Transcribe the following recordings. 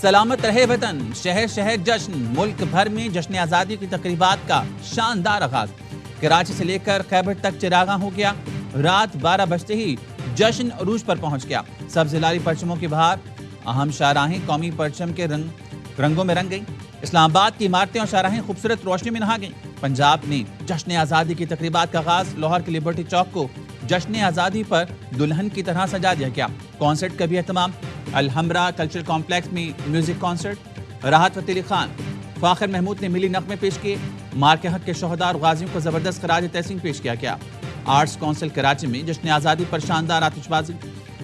سلامت رہے وطن، شہر شہر جشن، ملک بھر میں جشن آزادی کی تقریبات کا شاندار آغاز۔ کراچی سے لے کر خیبر تک چراغاں ہو گیا۔ رات 12 بجتے ہی جشن عروج پر پہنچ گیا۔ سبز لاری پرچموں کی بہار، اہم شاہراہیں قومی پرچم کے رنگوں میں رنگ گئیں۔ اسلام آباد کی عمارتیں اور شاہراہیں خوبصورت روشنی میں نہا گئیں۔ پنجاب میں جشن آزادی کی تقریبات کا آغاز، لاہور کے لبرٹی چوک کو جشن آزادی پر دلہن کی طرح سجا دیا گیا۔ کانسرٹ کا بھی اہتمام، الحمرا کلچرل کمپلیکس میں میوزک کانسرٹ، راحت فتح علی خان، فاخر محمود نے ملی نغمے پیش کیے۔ مارکے حق کے شہداء اور غازیوں کو زبردست خراج تحسین پیش کیا گیا۔ آرٹس کونسل کراچی میں جشن آزادی پر شاندار آتش بازی،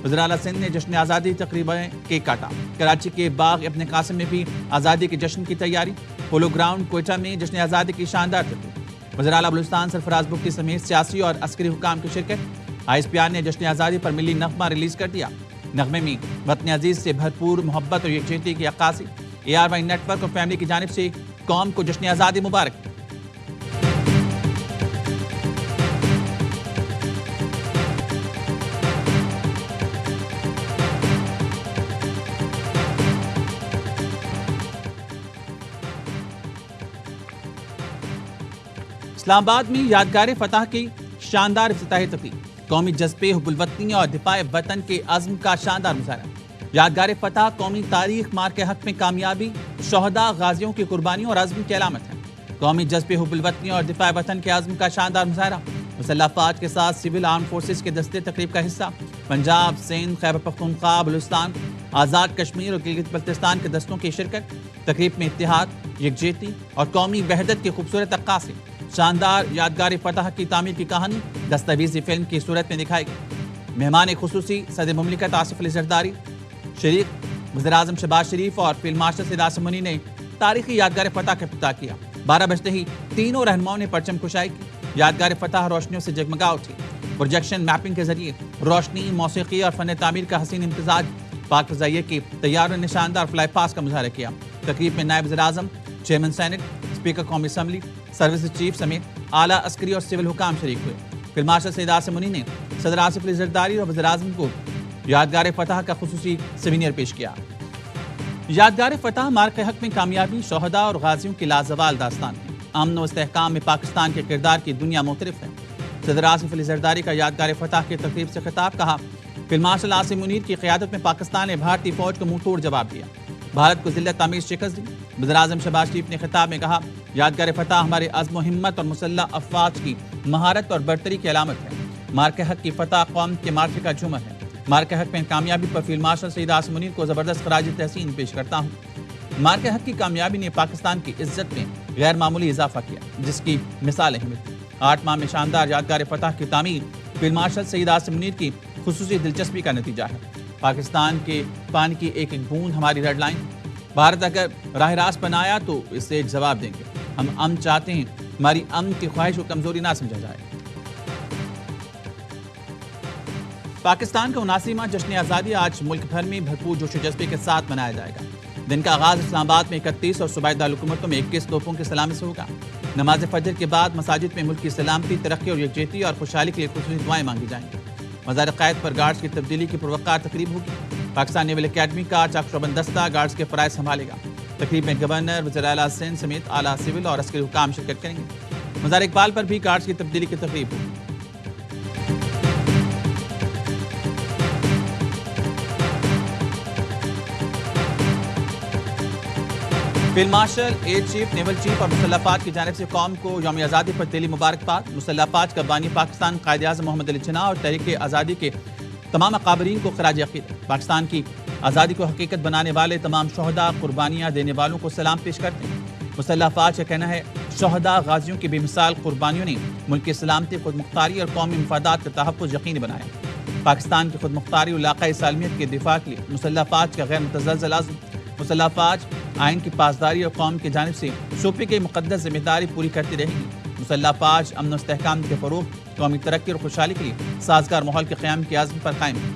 وزیر اعلیٰ سندھ نے جشن آزادی تقریباً کیک کاٹا۔ کراچی کے باغ ابن قاسم میں بھی آزادی کے جشن کی تیاری، پولو گراؤنڈ کوئٹہ میں جشن آزادی کی شاندار تقریب۔ وزیر اعلیٰ بلوچستان سرفراز بگٹی سمیت سیاسی اور عسکری حکام کی شرکت۔ آئی ایس پی آر نے جشن آزادی پر ملی نغمہ ریلیز کر دیا۔ نغمے میں وطن عزیز سے بھرپور محبت اور یکجہتی کی عکاسی۔ اے آر وائی نیٹ ورک اور فیملی کی جانب سے قوم کو جشن آزادی مبارک۔ اسلام آباد میں یادگار فتح کی شاندار افتتاحی تقریب، قومی جذبے، حب الوطنی اور دفاع وطن کے عزم کا شاندار مظاہرہ۔ یادگار فتح قومی تاریخ، مارکے حق میں کامیابی، شہداء غازیوں کی قربانیوں اور عزم کی علامت ہے۔ قومی جذبے، حب الوطنی اور دفاع وطن کے عزم کا شاندار مظاہرہ۔ مسلح افواج کے ساتھ سول آرم فورسز کے دستے تقریب کا حصہ۔ پنجاب، سندھ، خیبر پختونخوا، بلوچستان، آزاد کشمیر اور گلگت بلتستان کے دستوں کی شرکت۔ تقریب میں اتحاد، یکجہتی اور قومی وحدت کی خوبصورت عکاسی۔ شاندار یادگار فتح کی تعمیر کی کہانی دستاویزی فلم کی صورت میں دکھائی گئی۔ مہمان خصوصی صدر مملکت آصف علی زرداری، شریک وزیر اعظم شہباز شریف اور فیلڈ مارشل سید عاصم منی نے تاریخی یادگار فتح کا افتتاح کیا۔ 12 بجتے ہی تینوں رہنماؤں نے پرچم کشائی کی۔ یادگار فتح روشنیوں سے جگمگا اٹھی۔ پروجیکشن میپنگ کے ذریعے روشنی، موسیقی اور فن تعمیر کا حسین امتزاج۔ پاک فضائیہ کے طیاروں نے شاندار فلائی پاس کا مظاہرہ کیا۔ تقریب میں نائب وزیر اعظم، چیئرمین سینٹ، اسپیکر قومی اسمبلی، سروس چیف سمیت اعلیٰ عسکری اور سول حکام شریک ہوئے۔ فیلڈ مارشل سید عاصم منی نے صدر آصف علی زرداری اور وزیر اعظم کو یادگار فتح کا خصوصی سیمینر پیش کیا۔ یادگار فتح مارکے حق میں کامیابی، شہداء اور غازیوں کی لازوال داستان ہے۔ امن و استحکام میں پاکستان کے کردار کی دنیا معترف ہے۔ صدر آصف علی زرداری کا یادگار فتح کی تقریب سے خطاب، کہا فیلڈ مارشل عاصم منیر کی قیادت میں پاکستان نے بھارتی فوج کو منہ توڑ جواب دیا، بھارت کو ذلت آمیز شکست دی۔ وزیر اعظم شہباز شریف نے خطاب میں کہا یادگار فتح ہمارے عزم و ہمت اور مسلح افواج کی مہارت اور برتری کی علامت ہے۔ مارکے حق کی فتح قوم کے معرکے کا جھومر ہے۔ مارکے حق میں کامیابی پر فیلڈ مارشل سید عاصم منیر کو زبردست خراج تحسین پیش کرتا ہوں۔ مارکے حق کی کامیابی نے پاکستان کی عزت میں غیر معمولی اضافہ کیا، جس کی مثالیں ہیں۔ 8 ماہ میں شاندار یادگار فتح کی تعمیر فیلڈ مارشل سید عاصم منیر کی خصوصی دلچسپی کا نتیجہ ہے۔ پاکستان کے پانی کی ایک ایک بوند ہماری ریڈ لائن۔ بھارت اگر راہ راست بنایا تو اس سے جواب دیں گے۔ ہم امن چاہتے ہیں، ہماری امن کی خواہش کو کمزوری نہ سمجھا جائے۔ پاکستان کا 79واں جشن آزادی آج ملک بھر میں بھرپور جوش و جذبے کے ساتھ منایا جائے گا۔ دن کا آغاز اسلام آباد میں 31 اور صوبائی دارالحکومتوں میں 21 توپوں کی سلامی سے ہوگا۔ نماز فجر کے بعد مساجد میں ملک کی سلامتی، ترقی اور یکجہتی اور خوشحالی کے لیے خصوصی دعائیں مانگی جائیں گی۔ مزار قائد پر گارڈز کی تبدیلی کی پروقار تقریب ہوگی۔ پاکستان نیول اکیڈمی کا چاک شعبہ دستہ گارڈز کے فرائض سنبھالے گا۔ تقریب میں گورنر، وزیر اعلیٰ سندھ سمیت اعلیٰ سول اور عسکری حکام شرکت کریں گے۔ مزار اقبال پر بھی گارڈز کی تبدیلی کی تقریب ہوگی۔ Field marshal, air chief, naval chief اور مسلح افواج کی جانب سے قوم کو یوم آزادی پر دلی مبارکباد۔ مسلح افواج کا بانی پاکستان قائد اعظم محمد علی جناح اور تحریک آزادی کے تمام اکابرین کو خراج عقیدت۔ پاکستان کی آزادی کو حقیقت بنانے والے تمام شہداء، قربانیاں دینے والوں کو سلام پیش کرتے ہیں۔ مسلح افواج کا کہنا ہے شہداء غازیوں کی بے مثال قربانیوں نے ملک کی سلامتی، خود مختاری اور قومی مفادات کا تحفظ یقینی بنایا۔ پاکستان کی خود مختاری اور علاقائی سالمیت کے دفاع کے لیے مسلح افواج کا غیر متزلزل عزم۔ مسلح افواج آئین کی پاسداری اور قوم کی جانب سے سونپی گئی مقدس ذمہ داری پوری کرتی رہے گی۔ مسلح افواج امن و استحکام کے فروغ، قومی ترقی اور خوشحالی کے لیے سازگار ماحول کے قیام کے عزم پر قائم ہے۔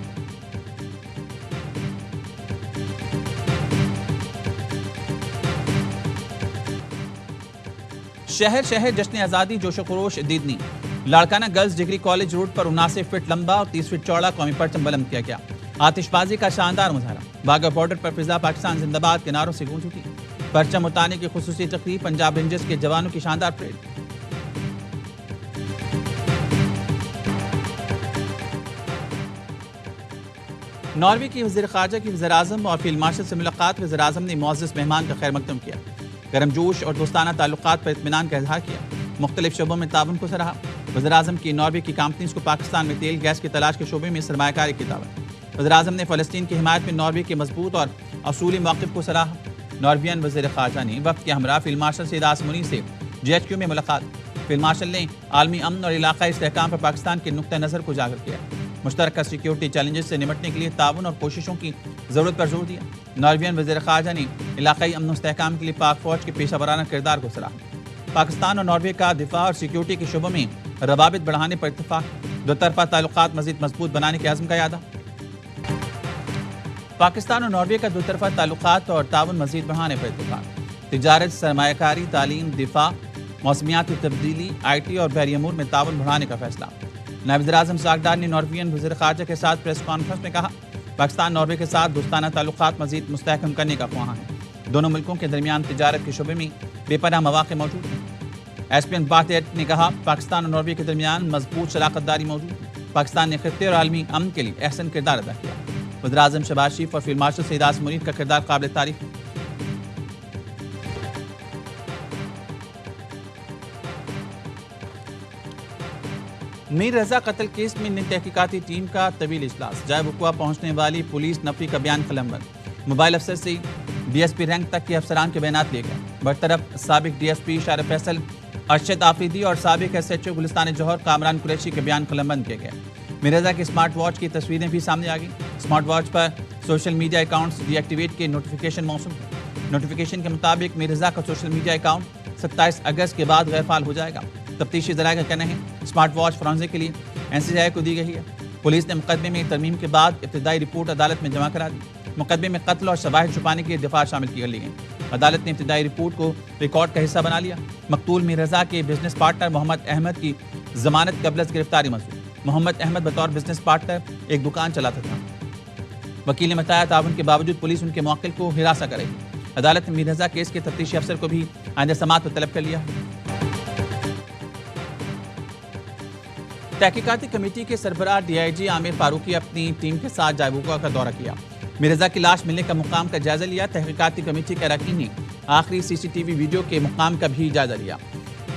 شہر شہر جشن آزادی جوش و خروش دیدنی۔ Larkana girls degree college road پر 79 فٹ لمبا اور 30 فٹ چوڑا قومی پرچم بلند کیا گیا۔ آتش بازی کا شاندار مظاہرہ، واگا بارڈر پر فضا پاکستان زندہ باد کے نعروں سے گونج اٹھی۔ پرچم اتارنے کی خصوصی تقریب، پنجاب رینجرز کے جوانوں کی شاندار پریڈ۔ ناروے کی وزیر خارجہ کی وزیر اعظم اور فیلڈ مارشل سے ملاقات، وزیر اعظم نے معزز مہمان کا خیر مقدم کیا، گرم جوش اور دوستانہ تعلقات پر اطمینان کا اظہار کیا، مختلف شعبوں میں تعاون کو سراہا۔ وزیر اعظم کی ناروے کی کمپنیز کو پاکستان میں تیل گیس کی تلاش کے شعبے میں سرمایہ کاری کی دعوت۔ وزیر اعظم نے فلسطین کی حمایت میں ناروے کے مضبوط اور اصولی موقف کو سراہا۔ نارویئن وزیر خارجہ نے وفد کے ہمراہ فیلڈ مارشل سید آصم منی سے GHQ میں ملاقات۔ فیلڈ مارشل نے عالمی امن اور علاقائی استحکام پر پاکستان کے نقطہ نظر کو اجاگر کیا، مشترکہ سیکیورٹی چیلنجز سے نمٹنے کے لیے تعاون اور کوششوں کی ضرورت پر زور دیا۔ نارویئن وزیر خارجہ نے علاقائی امن و استحکام کے لیے پاک فوج کے پیشہ ورانہ کردار کو سراہا۔ پاکستان اور ناروے کا دفاع اور سیکیورٹی کے شعبوں میں روابط بڑھانے پر اتفاق، دو طرفہ تعلقات مزید مضبوط بنانے کے عزم کا اعادہ۔ پاکستان اور ناروے کا دو طرفہ تعلقات اور تعاون مزید بڑھانے پر اتفاق، تجارت، سرمایہ کاری، تعلیم، دفاع، موسمیاتی تبدیلی، IT اور بحری امور میں تعاون بڑھانے کا فیصلہ۔ نائب وزیر اعظم ساگدار نے نارویئن وزیر خارجہ کے ساتھ پریس کانفرنس میں کہا، پاکستان ناروے کے ساتھ دوستانہ تعلقات مزید مستحکم کرنے کا خواہاں ہے۔ دونوں ملکوں کے درمیان تجارت کے شعبے میں بے پناہ مواقع موجود ہیں۔ ایسپین بارتیٹ نے کہا، پاکستان اور ناروے کے درمیان مضبوط شراکت داری موجود ہے۔ پاکستان نے خطے اور عالمی امن کے لیے احسن کردار ادا کیا۔ وزیر اعظم شہباز شریف اور فیلڈ مارشل سید آصم منی کا کردار قابل تعریف ہے۔ میر رضا قتل کیس میں نئی تحقیقاتی ٹیم کا طویل اجلاس، جائے وقوع پہنچنے والی پولیس نفی کا بیان قلمبند، موبائل افسر سے DSP رینک تک کے افسران کے بیانات لیے گئے۔ برطرف سابق DSP شارف فیصل، ارشد آفریدی اور سابق SHO گلستان جوہر کامران قریشی کے بیان قلمبند کیے گئے۔ میر رضا کے اسمارٹ واچ کی تصویریں بھی سامنے آ گئیں۔ اسمارٹ واچ پر social media accounts deactivate کے نوٹیفیکیشن موصول ہیں۔ نوٹیفیکیشن کے مطابق میر رضا کا سوشل میڈیا اکاؤنٹ 27 اگست کے بعد غیر فعال ہو جائے گا۔ تفتیشی ذرائع کا کہنا ہے اسمارٹ واچ فرانزک کے لیے NCBI کو دی گئی ہے۔ پولیس نے مقدمے میں ترمیم کے بعد ابتدائی رپورٹ عدالت میں جمع کرا دی۔ مقدمے میں قتل اور شواہد چھپانے کے دفاع شامل کی لی گئی۔ عدالت نے ابتدائی رپورٹ کو ریکارڈ کا حصہ بنا لیا۔ مقتول میر رضا کے بزنس پارٹنر محمد احمد کی ضمانت قبل از گرفتاری منظور۔ محمد احمد بطور بزنس پارٹنر ایک دکان چلاتا تھا۔ وکیل نے بتایا تعاون کے باوجود پولیس ان کے موکل کو ہراساں کرے گی۔ عدالت نے میر رضا کیس کے تفتیشی افسر کو بھی آئندہ سماعت پر طلب کر لیا۔ تحقیقاتی کمیٹی کے سربراہ DIG عامر فاروقی اپنی ٹیم کے ساتھ جائے وقوع کا دورہ کیا۔ میر رضا کی لاش ملنے کا مقام کا جائزہ لیا۔ تحقیقاتی کمیٹی کے اراکین نے آخری CCTV ویڈیو کے مقام کا بھی جائزہ لیا۔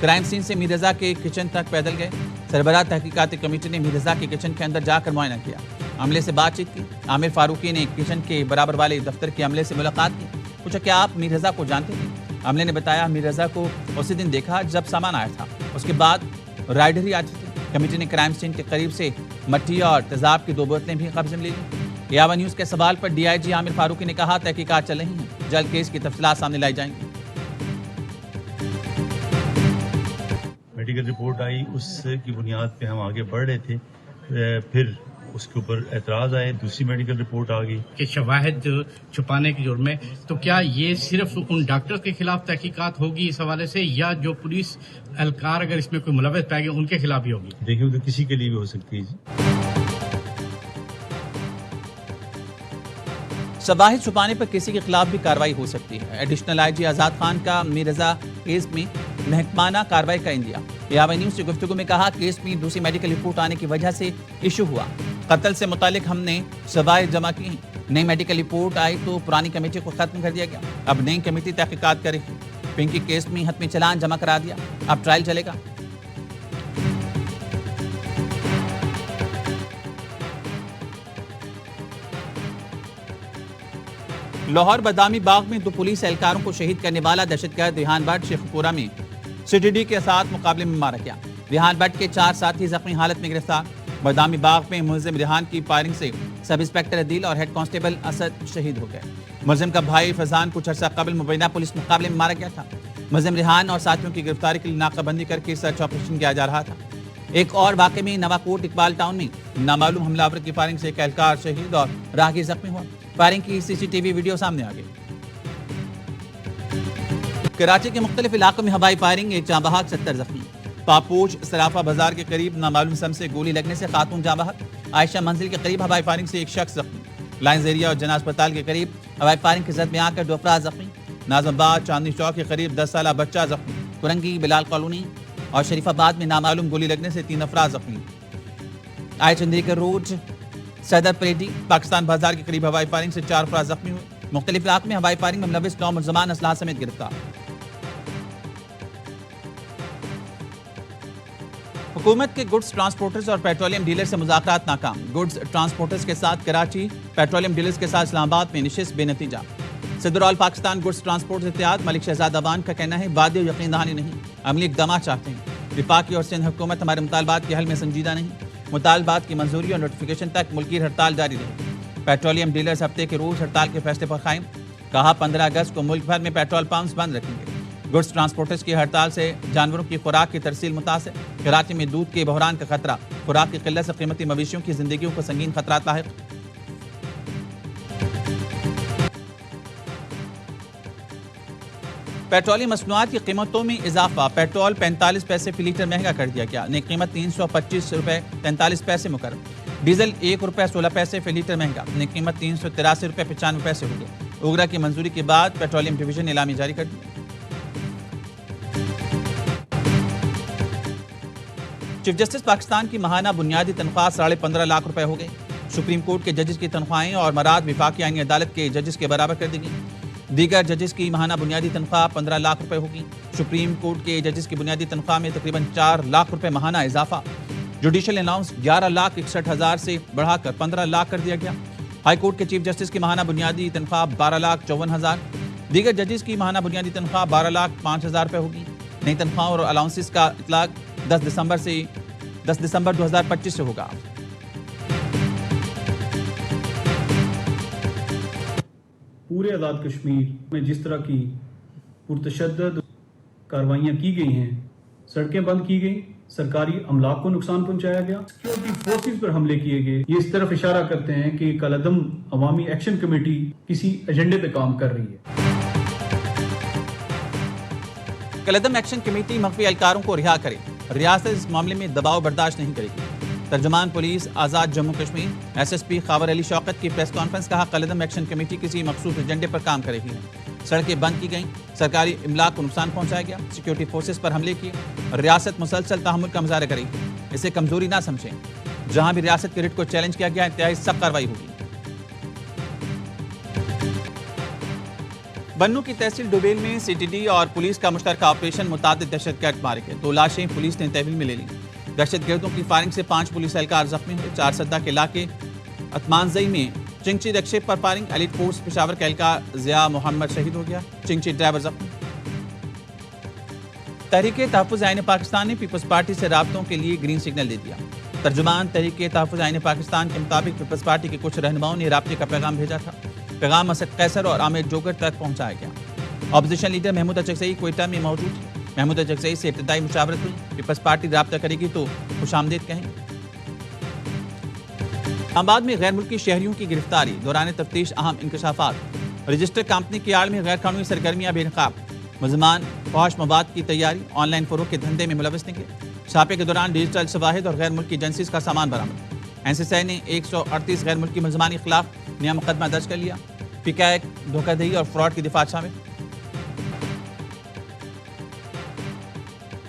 کرائم سین سے میر رضا کے کچن تک پیدل گئے۔ سربراہ تحقیقاتی کمیٹی نے میر رضا کے کچن کے اندر جا کر معائنہ کیا، عملے سے بات چیت کی۔ عامر فاروقی نے کچن کے برابر والے دفتر کے عملے سے ملاقات کی، پوچھا کیا آپ میر رضا کو جانتے ہیں؟ عملے نے بتایا میر رضا کو اسی دن دیکھا جب سامان آیا تھا، اس کے بعد رائڈر ہی آتی تھی۔ کمیٹی نے کرائم سین کے قریب سے مٹی اور تیزاب کی 2 بوتلیں بھی قبضے میں لے لیں۔ یاوا نیوز کے سوال پر DIG عامر فاروقی نے کہا تحقیقات چل رہی ہیں، جلد کیس کی تفصیلات سامنے لائی جائیں گی۔ میڈیکل رپورٹ آئی، اس کی بنیاد پہ ہم آگے بڑھ رہے تھے، پھر اس کے اوپر اعتراض آئے، دوسری میڈیکل رپورٹ آ گئی کہ شواہد چھپانے کے جرم میں، تو کیا یہ صرف ان ڈاکٹر کے خلاف تحقیقات ہوگی اس حوالے سے، یا جو پولیس اہلکار اگر اس میں کوئی ملوث پائے گئے ان کے خلاف بھی ہوگی؟ دیکھیں تو کسی کے لیے بھی ہو سکتی ہے۔ شواہد چھپانے پر کسی کے خلاف بھی کارروائی ہو سکتی ہے۔ ایڈیشنل IG آزاد خان کا میر رضا کیس میں محکمانہ کارروائی کا اندیا۔ یاوا نیوز سے گفتگو میں کہا کیس میں دوسری میڈیکل رپورٹ آنے کی وجہ سے ایشو ہوا۔ قتل سے متعلق ہم نے شواہد جمع کی ہیں، نئی میڈیکل رپورٹ آئی تو پرانی کمیٹی کو ختم کر دیا گیا، اب نئی کمیٹی تحقیقات کرے گی۔ پنکی کیس میں حتمی چلان جمع کرا دیا، اب ٹرائل چلے گا۔ لاہور بادامی باغ میں 2 پولیس اہلکاروں کو شہید کرنے والا دہشت گرد ریحان بٹ شیخ پورہ میں CTD کے ساتھ مقابلے میں مارا گیا۔ ریحان بٹ کے 4 ساتھی زخمی حالت میں گرفتار۔ بادامی باغ میں ملزم ریحان کی فائرنگ سے سب انسپکٹر عدیل اور ہیڈ کانسٹیبل اسد شہید ہو گئے۔ ملزم کا بھائی فیضان کچھ عرصہ قبل مبینہ پولیس مقابلے میں مارا گیا تھا۔ ملزم ریحان اور ساتھیوں کی گرفتاری کے لیے ناکہ بندی کر کے سرچ آپریشن کیا جا رہا تھا۔ ایک اور واقعے میں نواکوٹ اقبال ٹاؤن میں نامعلوم حملہ آور کی فائرنگ سے ایک اہلکار شہید اور راہگیر زخمی ہوا۔ فائرنگ کی CCTV ویڈیو سامنے آ گئی۔ کراچی کے مختلف علاقوں میں ہوائی فائرنگ، ایک جاں بحق 70 زخمی۔ پاپوچ سرافہ بازار کے قریب نامعلوم سم سے گولی لگنے سے خاتون جاں بحق۔ عائشہ منزل کے قریب ہوائی فائرنگ سے ایک شخص زخمی۔ لائنز ایریا اور جنا اسپتال کے قریب ہوائی فائرنگ کی زد میں آ کر 2 افراد زخمی. ناظم آباد چاندنی چوک کے قریب 10 سالہ بچہ زخمی. کرنگی بلال کالونی اور شریف آباد میں نامعلوم گولی لگنے سے 3 افراد زخمی. آئے چندریکر روڈ صدر پریڈی پاکستان بازار کے قریب ہوائی فائرنگ سے 4 افراد زخمی ہوئے. مختلف علاقوں میں ہوائی فائرنگ میں ملوث 9 ملزمان اسلحہ سمیت گرفتار. حکومت کے گڈز ٹرانسپورٹرز اور پیٹرولیم ڈیلر سے مذاکرات ناکام. گڈز ٹرانسپورٹرز کے ساتھ کراچی، پیٹرولیم ڈیلرز کے ساتھ اسلام آباد میں نشست بے نتیجہ. صدر آل پاکستان گڈز ٹرانسپورٹرز اتحاد ملک شہزاد اوان کا کہنا ہے وعدے اور یقین دہانی نہیں، عملی اقدامات چاہتے ہیں. وفاقی اور سندھ حکومت ہمارے مطالبات کے حل میں سنجیدہ نہیں، مطالبات کی منظوری اور نوٹیفیکیشن تک ملکی ہڑتال جاری رہے. پیٹرولیم ڈیلرز ہفتے کے روز ہڑتال کے فیصلے پر قائم. کہا 15 اگست کو ملک بھر میں پیٹرول پمپس بند رکھیں گے. گڈز ٹرانسپورٹرز کی ہڑتال سے جانوروں کی خوراک کی ترسیل متاثر. کراچی میں دودھ کے بحران کا خطرہ. خوراک کی قلت سے قیمتی مویشیوں کی زندگیوں کو سنگین خطرات لاحق. پیٹرولی مصنوعات کی قیمتوں میں اضافہ. پیٹرول 45 پیسے فی لیٹر مہنگا کر دیا گیا. نئی قیمت 325 روپے 43 پیسے مقرر. ڈیزل 1 روپے 16 پیسے فی لیٹر مہنگا. نئی قیمت 383 روپے 95 پیسے ہو گئی. اوگرا کی منظوری کے بعد پیٹرولیم ڈویژن نے اعلامی جاری کر دی. چیف جسٹس پاکستان کی ماہانہ بنیادی تنخواہ 15.5 لاکھ روپے ہو گئی. سپریم کورٹ کے ججز کی تنخواہیں اور مراد وفاقی آئینی عدالت کے ججز کے برابر کر دی گئی. دیگر ججز کی ماہانہ بنیادی تنخواہ 15 لاکھ روپے ہوگی. سپریم کورٹ کے ججز کی بنیادی تنخواہ میں تقریباً 4 لاکھ روپے ماہانہ اضافہ. جوڈیشل الاؤنس 11,61,000 سے بڑھا کر 15 لاکھ کر دیا گیا. ہائی کورٹ کے چیف جسٹس کی ماہانہ بنیادی تنخواہ 12,54,000. دیگر ججز کی ماہانہ بنیادی تنخواہ 12,05,000 روپے ہوگی. نئی تنخواہ اور الاؤنسز کا اطلاق 10 دسمبر 2025 سے ہوگا. پورے آزاد کشمیر میں جس طرح کی پرتشدد کاروائیاں کی گئی ہیں، سڑکیں بند کی گئیں، سرکاری املاک کو نقصان پہنچایا گیا، سیکورٹی فورسز پر حملے کیے گئے، یہ اس طرف اشارہ کرتے ہیں کہ کالعدم عوامی ایکشن کمیٹی کسی ایجنڈے پہ کام کر رہی ہے. کالعدم ایکشن کمیٹی مخفی اہلکاروں کو رہا کرے. ریاست اس معاملے میں دباؤ برداشت نہیں کرے گی. ترجمان police Azad Jammu Kashmir S S P Khawar Ali Shaukat کی پریس کانفرنس. کہا کالعدم ایکشن کمیٹی کسی مخصوص ایجنڈے پر کام کر رہی ہے. سڑکیں بند کی گئیں، سرکاری املاک کو نقصان پہنچایا گیا، سیکورٹی فورسز پر حملے کیے. ریاست مسلسل تحمل کا مظاہرہ کرے گی. اسے کمزوری نہ سمجھیں. جہاں بھی ریاست کے ریٹ کو چیلنج کیا گیا انتہائی سخت کارروائی ہوگی. بنوں کی تحصیل ڈوبیل میں سی ٹی ڈی اور پولیس کا مشترکہ آپریشن. متعدد دہشت گرد مارے گئے. 2 لاشیں پولیس نے تحویل میں لے لی. دہشت گردوں کی فائرنگ سے 5 پولیس اہلکار زخمی ہوئے. 4 سدہ کے علاقے اتمانزئی میں چنگچی رکشے پر فائرنگ. ایلیٹ فورس پشاور کا اہلکار ضیاء محمد شہید ہو گیا. چنگچی ڈرائیور زخمی. تحریک تحفظ آئین پاکستان نے پیپلز پارٹی سے رابطوں کے لیے گرین سگنل دے دیا. ترجمان تحریک تحفظ آئین پاکستان کے مطابق پیپلز پارٹی کے کچھ رہنماؤں نے رابطے کا پیغام بھیجا تھا. پیغام اسد قیصر اور عامر جوگر تک پہنچایا گیا. اپوزیشن لیڈر محمود اچکزئی کوئٹہ میں موجود تھے. محمود اچکزئی سے ابتدائی مشاورت ہوئی. پیپلز پارٹی رابطہ کرے گی تو خوش آمدید کہیں. آباد میں غیر ملکی شہریوں کی گرفتاری. دوران تفتیش اہم انکشافات. رجسٹر کمپنی کی آڑ میں غیر قانونی سرگرمیاں بے نقاب. ملزمان فحش مواد کی تیاری، آن لائن فروغ کے دھندے میں ملوث نکلے. چھاپے کے دوران ڈیجیٹل شواہد اور غیر ملکی ایجنسیز کا سامان برآمد. این سی سی آئی نے 138 غیر ملکی ملزمان کے خلاف نیا مقدمہ درج کر لیا. پیکیک، دھوکہ دہی اور فراڈ کی دفعات شامل.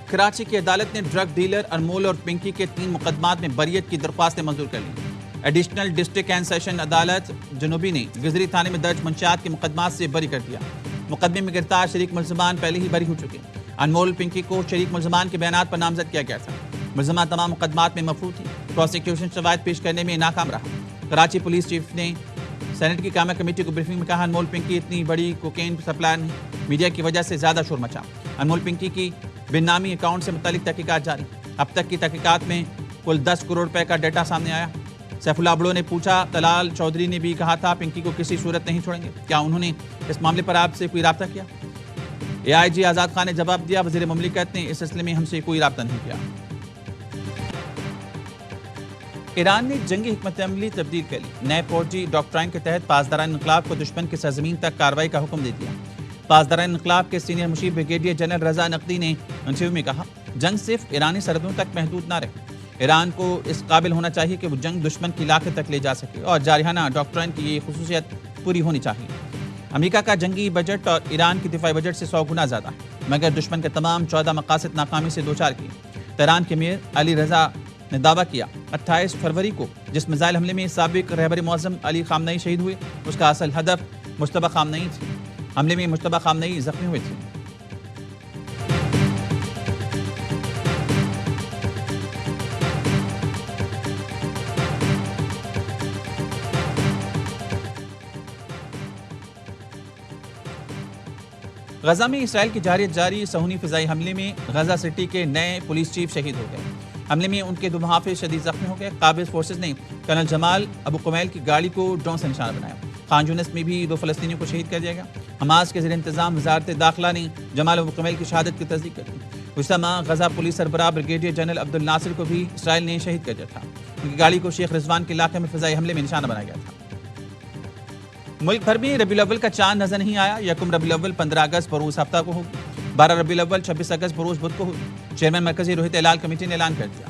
کراچی کی عدالت نے ڈرگ ڈیلر انمول اور پنکی کے 3 مقدمات میں بریت کی درخواستیں منظور کر لی. ایڈیشنل ڈسٹرکٹ اینڈ سیشن عدالت جنوبی نے گزری تھانے میں درج منشیات کے مقدمات سے بری کر دیا. مقدمے میں گرفتار شریک ملزمان پہلے ہی بری ہو چکے. انمول پنکی کو شریک ملزمان کے بیانات پر نامزد کیا گیا تھا. ملزمان تمام مقدمات میں مفروض تھی. پروسیکیوشن شواہد پیش کرنے میں ناکام رہا. کراچی پولیس چیف نے سینٹ کی قائمہ کمیٹی کو بریفنگ میں کہا انمول پنکی اتنی بڑی کوکین سپلائر نہیں. میڈیا کی وجہ سے زیادہ شور مچا. انمول پنکی کی بن نامی اکاؤنٹ سے متعلق تحقیقات جاری. اب تک کی تحقیقات میں کل 10 کروڑ روپے کا ڈیٹا سامنے آیا. سیف اللہ بڑو نے پوچھا طلال چودھری نے بھی کہا تھا پنکی کو کسی صورت نہیں چھوڑیں گے. کیا انہوں نے اس معاملے پر آپ سے کوئی رابطہ کیا؟ اے آئی جی آزاد خان نے جواب دیا وزیر مملکت نے اس سلسلے میں ہم سے کوئی رابطہ نہیں کیا. ایران نے جنگی حکمت عملی تبدیل کر لی. نئے فوجی ڈاکٹرائن کے تحت پاسداران انقلاب کو دشمن کی سرزمین تک کارروائی کا حکم دے دیا. پاسداران انقلاب کے سینئر مشیر بریگیڈیئر جنرل رضا نقوی نے انٹرویو میں کہا جنگ صرف ایرانی سرحدوں تک محدود نہ رہے. ایران کو اس قابل ہونا چاہیے کہ وہ جنگ دشمن کی علاقے تک لے جا سکے اور جارحانہ ڈاکٹرائن کی یہ خصوصیت پوری ہونی چاہیے۔ امریکہ کا جنگی بجٹ اور ایران کی دفاعی بجٹ سے 100 گنا زیادہ ہے، مگر دشمن کے تمام 14 مقاصد ناکامی سے دوچار کیے۔ تہران کے میئر علی رضا نے دعویٰ کیا 28 فروری کو جس میزائل حملے میں سابق رہبر معظم علی خامنئی شہید ہوئے، اس کا اصل ہدف مجتبی خامنئی تھی۔ حملے میں مجتبی خامنئی زخمی ہوئے تھے۔ غزہ میں اسرائیل کی جاری صہیونی فضائی حملے میں غزہ سٹی کے نئے پولیس چیف شہید ہو گئے۔ حملے میں ان کے 2 محافظ شدید زخمی ہو گئے۔ قابض فورسز نے کرنل جمال ابو قمیل کی گاڑی کو ڈرون سے نشانہ بنایا۔ خان یونس میں بھی 2 فلسطینیوں کو شہید کر دیا گیا۔ حماس کے زیر انتظام وزارت داخلہ نے جمال ابو قمیل کی شہادت کی تصدیق کر دی۔ گزشتہ ماہ غزہ پولیس سربراہ بریگیڈیئر جنرل عبد الناصر کو بھی اسرائیل نے شہید کر دیا تھا۔ ان کی گاڑی کو شیخ رضوان کے علاقے میں فضائی حملے میں نشانہ بنایا گیا تھا۔ ملک بھر میں ربیع الاول کا چاند نظر نہیں آیا۔ 1 ربیع الاول 15 اگست بروز ہفتہ کو ہوگی، 12 ربیع الاول 26 اگست بروز بدھ کو ہوگی۔ چیئرمین مرکزی روحیت ہلال کمیٹی نے اعلان کر دیا۔